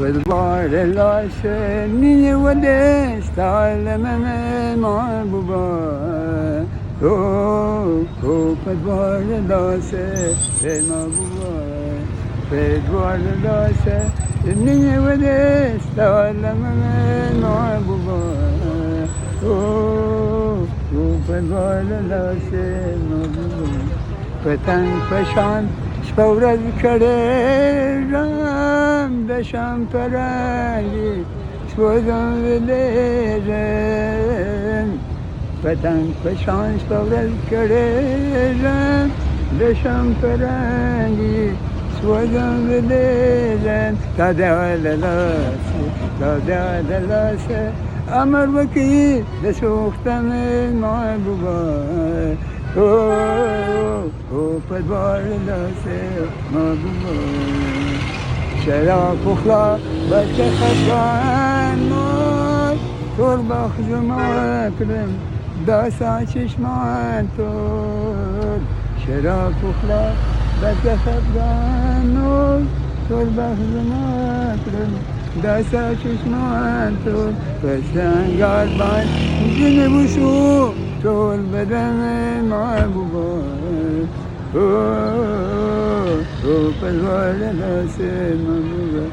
والبار العشق نيني وديش تعلم من محبوبا والبار العشق محبوبا والبار العشق نيني وديش تعلم من محبوبا والبار العشق محبوبا پتنگ پشان شپورد کردم دشم پرنگی شودم ولرم پتنگ پشان شپورد کردم دشم پرنگی شودم ولرم داده لاشه امر وکی دسوختم محبوبا پدوار لاسه محبوبا شراب بخلا بچه خشان مای تور بخزم اکرم داسا چشمان تور شراب بخلا بچه خشان مای تور بخزم اکرم داسا چشمان تور پسنگار بان جنبوشو تول بدن محبوبا پدوار لاسه محبوبا